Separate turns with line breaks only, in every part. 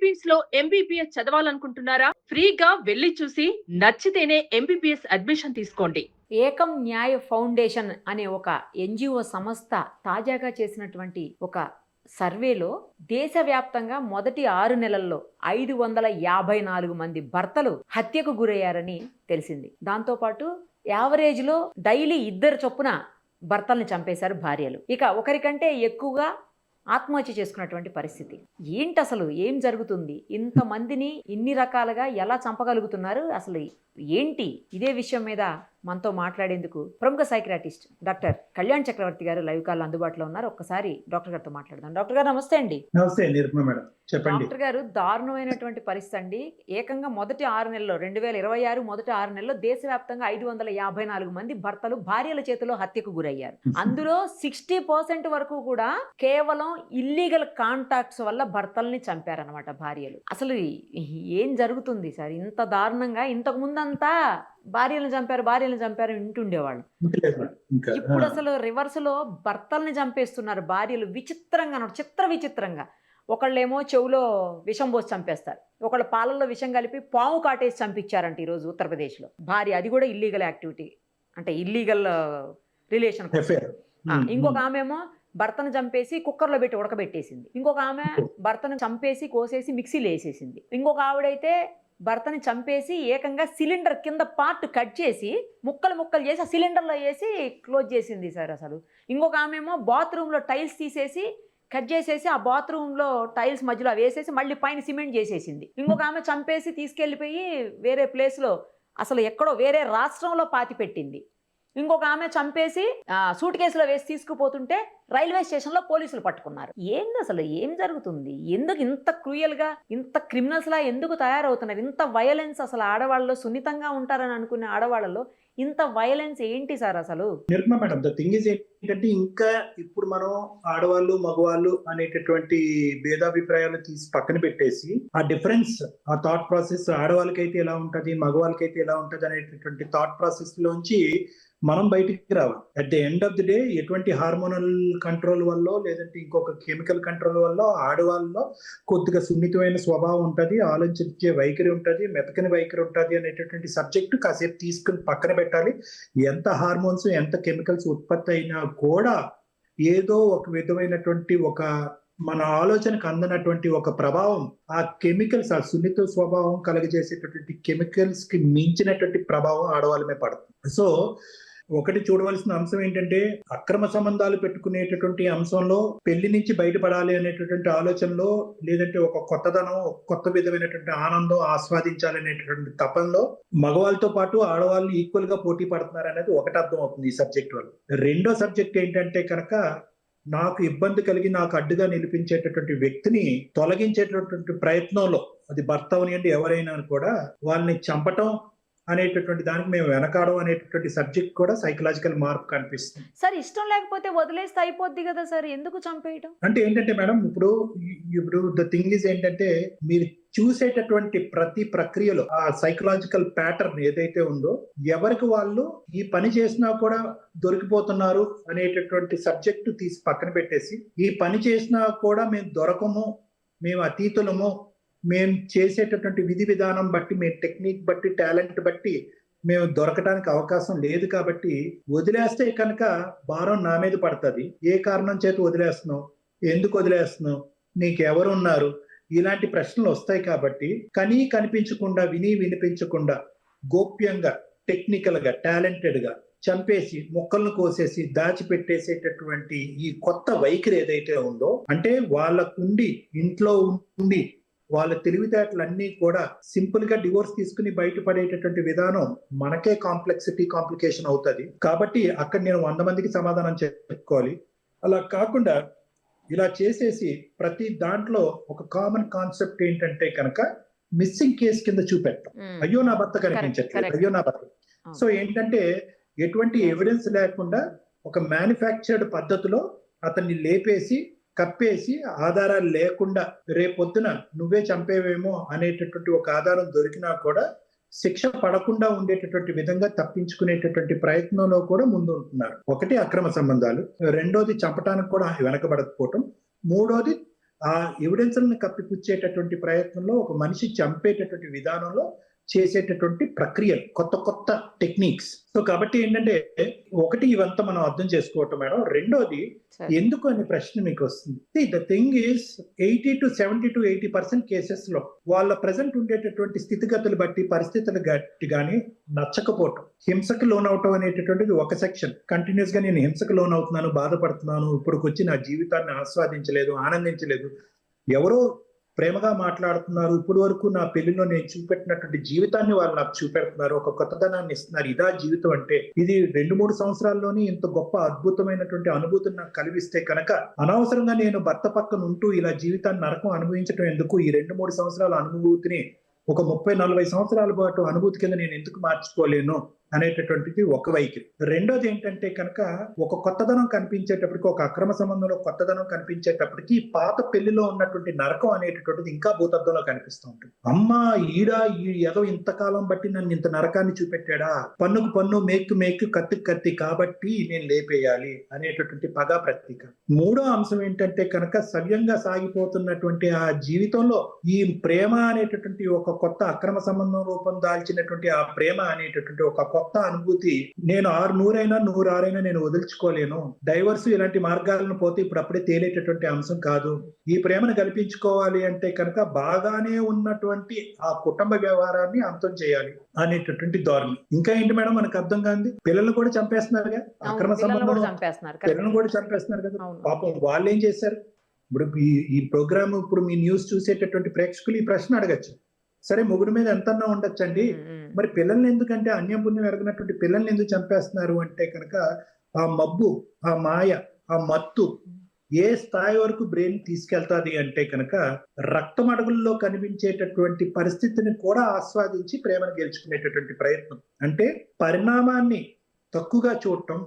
Philippines లో MBBS చదవాలనుకుంటున్నారా? ఫ్రీగా వెళ్లి చూసి నచ్చితేనే ఎంబీబీఎస్ అడ్మిషన్ తీసుకోండి.
ఏకం న్యాయ ఫౌండేషన్ అనే ఒక ఎన్జిఓ సంస్థ తాజాగా చేసినటువంటి ఒక సర్వేలో దేశవ్యాప్తంగా మొదటి 6 నెలల్లో 554 మంది భర్తలు హత్యకు గురయ్యారని తెలిసింది. దాంతోపాటు యావరేజ్లో డైలీ 2 చొప్పున భర్తల్ని చంపేశారు భార్యలు. ఇక ఒకరికంటే ఎక్కువగా ఆత్మహత్య చేసుకున్నటువంటి పరిస్థితి. ఏంటి అసలు ఏం జరుగుతుంది? ఇంతమందిని ఇన్ని రకాలుగా ఎలా చంపగలుగుతున్నారు? అసలు ఏంటి? ఇదే విషయం మీద మనతో మాట్లాడేందుకు ప్రముఖ సైకియాట్రిస్ట్ డాక్టర్ కళ్యాణ్ చక్రవర్తి గారు లైవ్ కాల్ అందుబాటులో ఉన్నారు. ఒక్కసారి డాక్టర్ గారితో మాట్లాడదాం. డాక్టర్ గారు నమస్తే అండి.
నమస్తే నిరుపమ మేడం, చెప్పండి.
డాక్టర్ గారు, దారుణమైనటువంటి పరిస్థితి అండి. ఏకంగా మొదటి 6 నెలల్లో 2026 మొదటి 6 నెలల్లో దేశవ్యాప్తంగా 554 మంది భర్తలు భార్యల చేతిలో హత్యకు గురయ్యారు. అందులో 60% వరకు కూడా కేవలం ఇల్లీగల్ కాంటాక్ట్స్ వల్ల భర్తల్ని చంపారనమాట భార్యలు. అసలు ఏం జరుగుతుంది సార్? ఇంత దారుణంగా ఇంతకు ముందంతా భార్యలను చంపారు వింటుండేవాళ్ళు. ఇప్పుడు అసలు రివర్స్ లో భర్తల్ని చంపేస్తున్నారు భార్యలు. విచిత్రంగా ఒకళ్ళేమో చెవులో విషం పోసి చంపేస్తారు, ఒకళ్ళ పాలల్లో విషం కలిపి పాము కాటేసి చంపించారంట ఈరోజు ఉత్తరప్రదేశ్లో భార్య. అది కూడా ఇల్లీగల్ యాక్టివిటీ, అంటే ఇల్లీగల్ రిలేషన్. ఇంకొక ఆమెమో భర్తను చంపేసి కుక్కర్లో పెట్టి ఉడకబెట్టేసింది. ఇంకొక ఆమె భర్తను చంపేసి కోసేసి మిక్సీలో వేసేసింది. ఇంకొక ఆవిడైతే భర్తని చంపేసి ఏకంగా సిలిండర్ కింద పార్ట్ కట్ చేసి ముక్కలు చేసి ఆ సిలిండర్లో వేసి క్లోజ్ చేసింది సార్ అసలు. ఇంకొక ఆమెమో బాత్రూంలో టైల్స్ తీసేసి కట్ చేసేసి ఆ బాత్రూంలో టైల్స్ మధ్యలో వేసేసి మళ్ళీ పైన సిమెంట్ చేసేసింది. ఇంకొక ఆమె చంపేసి తీసుకెళ్ళిపోయి వేరే ప్లేస్లో, అసలు ఎక్కడో వేరే రాష్ట్రంలో పాతి పెట్టింది. ఇంకొక ఆమె చంపేసి సూట్ కేసులో వేసి తీసుకుపోతుంటే రైల్వే స్టేషన్లో పోలీసులు పట్టుకున్నారు. ఏంది అసలు ఏం జరుగుతుంది? ఎందుకు ఇంత క్రూయల్గా, ఇంత క్రిమినల్స్లా ఎందుకు తయారవుతున్నారు? ఇంత వైలెన్స్ అసలు ఆడవాళ్ళలో సున్నితంగా ఉంటారని అనుకునే ఆడవాళ్ళలో ఇంత వైలెన్స్ ఏంటి సార్ అసలు?
నిర్మా మేడం, ద థింగ్ ఇస్ ఏంటంటే ఇంకా ఇప్పుడు మనం ఆడవాళ్ళు మగవాళ్ళు అనేటటువంటి భేదాభిప్రాయాలు తీసి పక్కన పెట్టేసి ఆ డిఫరెన్స్, ఆ థాట్ ప్రాసెస్ ఆడవాళ్ళకైతే ఎలా ఉంటది, మగవాళ్ళకైతే ఎలా ఉంటది అనేటటువంటి థాట్ ప్రాసెస్ లోంచి మనం బయటికి రావాలి. At the end of the day ఎటువంటి హార్మోనల్ కంట్రోల్ వల్ల లేదంటే ఇంకొక కెమికల్ కంట్రోల్ వల్ల ఆడవాళ్ళలో కొద్దిగా సున్నితమైన స్వభావం ఉంటుంది, ఆలోచించే వైఖరి ఉంటుంది, మెతకని వైఖరి ఉంటుంది అనేటటువంటి సబ్జెక్టు కాసేపు తీసుకుని పక్కన పెట్టాలి. ఎంత హార్మోన్స్, ఎంత కెమికల్స్ ఉత్పత్తి అయినా కూడా ఏదో ఒక విధమైనటువంటి ఒక మన ఆలోచనకు అందనటువంటి ఒక ప్రభావం ఆ కెమికల్స్, ఆ సున్నిత స్వభావం కలుగజేసేటటువంటి కెమికల్స్ కి మించినటువంటి ప్రభావం ఆడవాళ్ళ మీద పడుతుంది. సో ఒకటి చూడవలసిన అంశం ఏంటంటే అక్రమ సంబంధాలు పెట్టుకునేటటువంటి అంశంలో పెళ్లి నుంచి బయటపడాలి అనేటటువంటి ఆలోచనలో, లేదంటే ఒక కొత్తదనం, కొత్త విధమైనటువంటి ఆనందం ఆస్వాదించాలనేటటువంటి తపంలో మగవాళ్ళతో పాటు ఆడవాళ్ళు ఈక్వల్ గా పోటీ పడుతున్నారు అనేది ఒకటి అర్థం అవుతుంది ఈ సబ్జెక్ట్ వల్ల. రెండో సబ్జెక్ట్ ఏంటంటే కనుక నాకు ఇబ్బంది కలిగి నాకు అడ్డుగా నిలిపించేటటువంటి వ్యక్తిని తొలగించేటటువంటి ప్రయత్నంలో, అది భర్త అవనియండి ఎవరైనా కూడా, వాళ్ళని చంపటం అనేటటువంటి దానికి మేము వెనకాడం అనేటటువంటి సబ్జెక్ట్ కూడా సైకలాజికల్ మార్పు కనిపిస్తుంది.
సార్ ఇష్టం లేకపోతే వదిలేస్తే అయిపోద్ది కదా సార్, ఎందుకు చంపేయటం?
అంటే ఏంటంటే మేడం, ఇప్పుడు ద థింగ్ ఇస్ ఏంటంటే మీరు చూసేటటువంటి ప్రతి ప్రక్రియలో ఆ సైకలాజికల్ ప్యాటర్న్ ఏదైతే ఉందో, ఎవరికి వాళ్ళు ఈ పని చేసినా కూడా దొరికిపోతున్నారు అనేటటువంటి సబ్జెక్టు తీసి పక్కన పెట్టేసి, ఈ పని చేసినా కూడా మేము దొరకము, మేము అతీతులము, మేము చేసేటటువంటి విధి విధానం బట్టి, మేము టెక్నిక్ బట్టి, టాలెంట్ బట్టి మేము దొరకడానికి అవకాశం లేదు కాబట్టి వదిలేస్తే కనుక భారం నా మీద పడుతుంది. ఏ కారణం చేత వదిలేస్తున్నావు, ఎందుకు వదిలేస్తున్నావు, నీకెవరున్నారు, ఇలాంటి ప్రశ్నలు వస్తాయి. కాబట్టి కనిపించకుండా, వినిపించకుండా గోప్యంగా, టెక్నికల్ గా, టాలెంటెడ్ గా చంపేసి ముక్కలను కోసేసి దాచిపెట్టేసేటటువంటి ఈ కొత్త వైఖరి ఏదైతే ఉందో, అంటే వాళ్ళకుండి ఇంట్లో ఉండి వాళ్ళ తెలివితేటలన్నీ కూడా సింపుల్ గా డివోర్స్ తీసుకుని బయటపడేటటువంటి విధానం మనకే కాంప్లికేషన్ అవుతుంది. కాబట్టి అక్కడ నేను 100 మందికి సమాధానం చెప్పుకోవాలి. అలా కాకుండా ఇలా చేసేసి ప్రతి దాంట్లో ఒక కామన్ కాన్సెప్ట్ ఏంటంటే కనుక మిస్సింగ్ కేసు కింద చూపెట్టడం. అయ్యో నా భర్త కనిపించట్లేదు, అయ్యో నా భర్త. సో ఏంటంటే ఎటువంటి ఎవిడెన్స్ లేకుండా ఒక మ్యానుఫ్యాక్చర్డ్ పద్ధతిలో అతన్ని లేపేసి కప్పేసి ఆధారాలు లేకుండా రేపొద్దున నువ్వే చంపేవేమో అనేటటువంటి ఒక ఆధారం దొరికినా కూడా శిక్ష పడకుండా ఉండేటటువంటి విధంగా తప్పించుకునేటటువంటి ప్రయత్నంలో కూడా ముందు ఉంటున్నారు. ఒకటి అక్రమ సంబంధాలు, రెండోది చంపటానికి కూడా వెనకబడకపోవటం, మూడోది ఆ ఎవిడెన్స్లను కప్పిపుచ్చేటటువంటి ప్రయత్నంలో ఒక మనిషి చంపేటటువంటి విధానంలో చేసేటటువంటి ప్రక్రియలు, కొత్త కొత్త టెక్నిక్స్. సో కాబట్టి ఏంటంటే ఒకటి ఇవంతా మనం అర్థం చేసుకోవటం మేడం. రెండోది ఎందుకు అనే ప్రశ్న మీకు వస్తుంది. The thing is 70 to 80% cases లో వాళ్ళ ప్రజెంట్ ఉండేటటువంటి స్థితిగతులు బట్టి, పరిస్థితులు బట్టి కానీ నచ్చకపోవటం, హింసకు లోనవటం అనేటటువంటిది ఒక సెక్షన్. కంటిన్యూస్ గా నేను హింసకు లోనవుతున్నాను, బాధపడుతున్నాను, ఇప్పుడుకొచ్చి నా జీవితాన్ని ఆస్వాదించలేదు, ఆనందించలేదు, ఎవరో ప్రేమగా మాట్లాడుతున్నారు, ఇప్పుడు వరకు నా పెళ్లిలో నేను చూపెట్టినటువంటి జీవితాన్ని వాళ్ళు నాకు చూపెడుతున్నారు, ఒక కొత్తదనాన్ని ఇస్తున్నారు, ఇదా జీవితం అంటే. ఇది 2-3 సంవత్సరాల్లోనే ఇంత గొప్ప అద్భుతమైనటువంటి అనుభూతిని నాకు కలిగిస్తే కనుక అనవసరంగా నేను భర్త పక్కన ఉంటూ ఇలా జీవితాన్ని నరకం అనుభవించడం ఎందుకు? ఈ 2-3 సంవత్సరాల అనుభూతిని ఒక 30-40 సంవత్సరాల పాటు అనుభూతి కింద నేను ఎందుకు మార్చుకోలేను అనేటటువంటిది ఒక వైఖరి. రెండోది ఏంటంటే కనుక ఒక కొత్తదనం కనిపించేటప్పటికి, ఒక అక్రమ సంబంధంలో కొత్తదనం కనిపించేటప్పటికి పాత పెళ్లిలో ఉన్నటువంటి నరకం అనేటటువంటిది ఇంకా భూతద్దంలో కనిపిస్తూ ఉంటుంది. అమ్మా ఏదో ఇంతకాలం బట్టి నన్ను ఇంత నరకాన్ని చూపెట్టాడా, పన్నుకు పన్ను, మేక్కు మేక్కు, కత్తికి కత్తి, కాబట్టి నేను లేపేయాలి అనేటటువంటి పగా ప్రతీక. మూడో అంశం ఏంటంటే కనుక సవ్యంగా సాగిపోతున్నటువంటి ఆ జీవితంలో ఈ ప్రేమ అనేటటువంటి ఒక కొత్త అక్రమ సంబంధం రూపం దాల్చినటువంటి ఆ ప్రేమ అనేటటువంటి ఒక కొత్త అనుభూతి, నేను 100 106 నేను వదిలించుకోలేను. డైవర్స్ ఇలాంటి మార్గాలను పోతే ఇప్పుడు అప్పుడే తేలేటటువంటి అంశం కాదు. ఈ ప్రేమను కల్పించుకోవాలి అంటే కనుక బాగానే ఉన్నటువంటి ఆ కుటుంబ వ్యవహారాన్ని అంతం చేయాలి అనేటటువంటి ధోరణి. ఇంకా ఏంటి మేడం మనకు అర్థం కాంది, పిల్లలు కూడా చంపేస్తున్నారుగా, అక్రమ సంబంధం పిల్లలను కూడా చంపేస్తున్నారు కదా. పాపం వాళ్ళు ఏం చేశారు? ఇప్పుడు ఈ ప్రోగ్రామ్, ఇప్పుడు మీ న్యూస్ చూసేటటువంటి ప్రేక్షకులు ఈ ప్రశ్న అడగచ్చు. సరే, మొగుడు మీద ఎంతన్నా ఉండొచ్చండి, మరి పిల్లల్ని ఎందుకంటే అన్యం పుణ్యం ఎరగనటువంటి పిల్లల్ని ఎందుకు చంపేస్తున్నారు అంటే కనుక ఆ మబ్బు, ఆ మాయ, ఆ మత్తు ఏ స్థాయి వరకు బ్రెయిన్ తీసుకెళ్తాది అంటే కనుక రక్తం అడుగుల్లో కనిపించేటటువంటి పరిస్థితిని కూడా ఆస్వాదించి ప్రేమను గెలుచుకునేటటువంటి ప్రయత్నం. అంటే పరిణామాన్ని తక్కువగా చూడటం,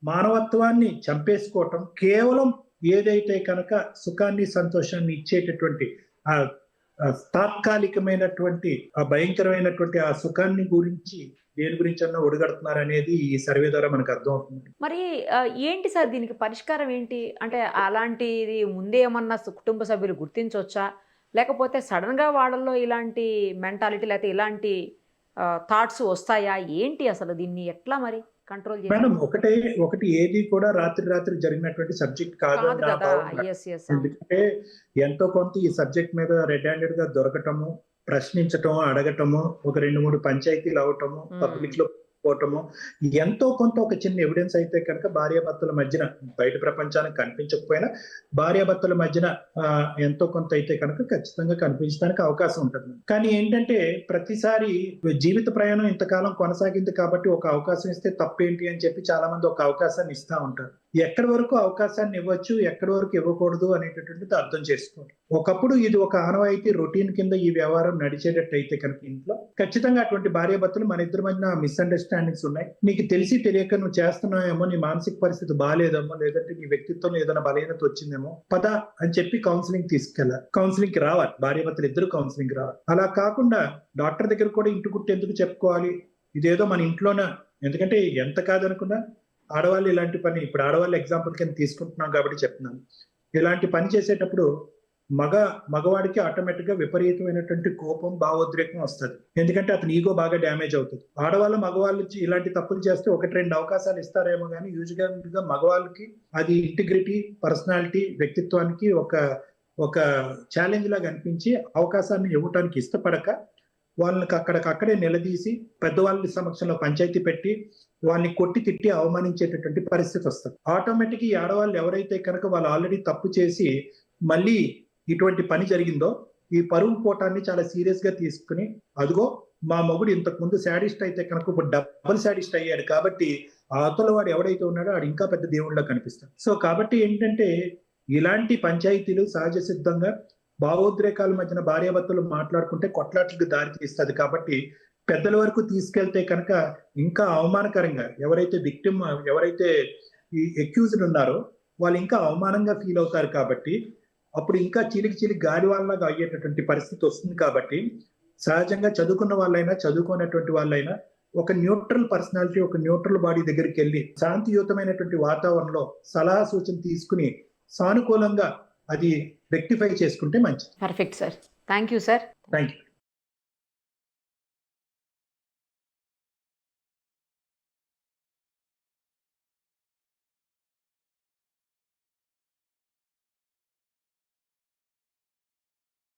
మానవత్వాన్ని చంపేసుకోవటం, కేవలం ఏదైతే కనుక సుఖాన్ని సంతోషాన్ని ఇచ్చేటటువంటి ఆ తాత్కాలికమైనటువంటి ఆ భయంకరమైనటువంటి ఆ సుఖాన్ని గురించి దేని గురించి అన్నా ఒడిగడుతున్నారు అనేది ఈ సర్వే ద్వారా మనకు అర్థం అవుతుంది.
మరి ఏంటి సార్ దీనికి పరిష్కారం ఏంటి? అంటే అలాంటిది ముందే ఏమన్నా కుటుంబ సభ్యులు గుర్తించవచ్చా, లేకపోతే సడన్ గా వాళ్ళల్లో ఇలాంటి మెంటాలిటీ లేకపోతే ఇలాంటి థాట్స్ వస్తాయా? ఏంటి అసలు దీన్ని ఎట్లా మరి కంట్రోల్ చేయాలి?
మేడం, ఒకటి ఏది కూడా రాత్రి జరిగినటువంటి సబ్జెక్ట్ కాదు. ఎందుకంటే ఎంతో కొంత ఈ సబ్జెక్ట్ మీద రెడ్ హ్యాండెడ్ గా దొరకటము, ప్రశ్నించటము, అడగటము, ఒక 2-3 పంచాయతీలు అవటము, పబ్లిక్ లో పోవటము, ఎంతో కొంత ఒక చిన్న ఎవిడెన్స్ అయితే కనుక భార్యాభర్తల మధ్యన, బయట ప్రపంచానికి కనిపించకపోయినా భార్యాభర్తల మధ్యన ఎంతో కొంత అయితే కనుక ఖచ్చితంగా కనిపించడానికి అవకాశం ఉంటుంది. కానీ ఏంటంటే ప్రతిసారి జీవిత ప్రయాణం ఇంతకాలం కొనసాగింది కాబట్టి ఒక అవకాశం ఇస్తే తప్పేంటి అని చెప్పి చాలా మంది ఒక అవకాశాన్ని ఇస్తా ఉంటారు. ఎక్కడి వరకు అవకాశాన్ని ఇవ్వచ్చు, ఎక్కడి వరకు ఇవ్వకూడదు అనేటటువంటిది అర్థం చేసుకోవాలి. ఒకప్పుడు ఇది ఒక ఆనవాయితీ, రొటీన్ కింద ఈ వ్యవహారం నడిచేటట్టు అయితే కనుక ఇంట్లో ఖచ్చితంగా అటువంటి భార్యాభర్తలు మన ఇద్దరి మధ్యన మిస్అండర్స్టాండింగ్స్ ఉన్నాయి, నీకు తెలిసి తెలియక నువ్వు చేస్తున్నావేమో, నీ మానసిక పరిస్థితి బాగాలేదేమో, లేదంటే నీ వ్యక్తిత్వంలో ఏదైనా బలహీనత వచ్చిందేమో, పద అని చెప్పి కౌన్సిలింగ్ తీసుకెళ్ళాలి. కౌన్సిలింగ్ కి రావాలి, భార్యాభర్తలు ఇద్దరు కౌన్సిలింగ్ రావాలి. అలా కాకుండా డాక్టర్ దగ్గర కూడా ఇంటి గుట్టు ఎందుకు చెప్పుకోవాలి, ఇదేదో మన ఇంట్లోనే. ఎందుకంటే ఎంత కాదనుకున్నా ఆడవాళ్ళు ఇలాంటి పని, ఇప్పుడు ఆడవాళ్ళు ఎగ్జాంపుల్ కింద తీసుకుంటున్నాం కాబట్టి చెప్తున్నాను, ఇలాంటి పని చేసేటప్పుడు మగవాడికి ఆటోమేటిక్ గా విపరీతమైనటువంటి కోపం, భావోద్రేకం వస్తుంది. ఎందుకంటే అతని ఈగో బాగా డ్యామేజ్ అవుతుంది. ఆడవాళ్ళు మగవాళ్ళు ఇలాంటి తప్పులు చేస్తే 1-2 అవకాశాలు ఇస్తారేమో కానీ యూజువల్ గా మగవాళ్ళకి అది ఇంటిగ్రిటీ, పర్సనాలిటీ, వ్యక్తిత్వానికి ఒక ఛాలెంజ్ లాగా అనిపించి అవకాశాన్ని ఇవ్వటానికి ఇష్టపడక వాళ్ళని అక్కడే నిలదీసి పెద్దవాళ్ళ సమక్షంలో పంచాయతీ పెట్టి వాళ్ళని కొట్టి తిట్టి అవమానించేటటువంటి పరిస్థితి వస్తుంది. ఆటోమేటిక్ ఈ ఆడవాళ్ళు ఎవరైతే కనుక వాళ్ళు ఆల్రెడీ తప్పు చేసి మళ్ళీ ఇటువంటి పని జరిగిందో ఈ పరువు పోటాన్ని చాలా సీరియస్ గా తీసుకుని, అదిగో మా మొగుడు ఇంతకు ముందు శాడిస్ట్ అయితే కనుక ఇప్పుడు డబుల్ శాడిస్ట్ అయ్యాడు కాబట్టి అవతల వాడు ఎవడైతే ఉన్నాడో వాడు ఇంకా పెద్ద దేవుళ్ళ కనిపిస్తాడు. సో కాబట్టి ఏంటంటే ఇలాంటి పంచాయతీలు సహజ సిద్ధంగా భావోద్రేకాల మధ్యన భార్యాభర్తలు మాట్లాడుకుంటే కొట్లాట్లకు దారి తీస్తుంది. కాబట్టి పెద్దల వరకు తీసుకెళ్తే కనుక ఇంకా అవమానకరంగా ఎవరైతే విక్టిమ్, ఎవరైతే ఈ అక్యూజ్డ్ ఉన్నారో వాళ్ళు ఇంకా అవమానంగా ఫీల్ అవుతారు. కాబట్టి అప్పుడు ఇంకా చిలికి గాలి వాళ్ళగా అయ్యేటటువంటి పరిస్థితి వస్తుంది. కాబట్టి సహజంగా చదువుకున్న వాళ్ళైనా చదువుకున్నటువంటి వాళ్ళైనా ఒక న్యూట్రల్ పర్సనాలిటీ, ఒక న్యూట్రల్ బాడీ దగ్గరికి వెళ్ళి శాంతియుతమైనటువంటి వాతావరణంలో సలహా సూచన తీసుకుని సానుకూలంగా అది రెక్టిఫై చేసుకుంటే మంచిది.
Perfect sir. Thank you sir.
Thank you.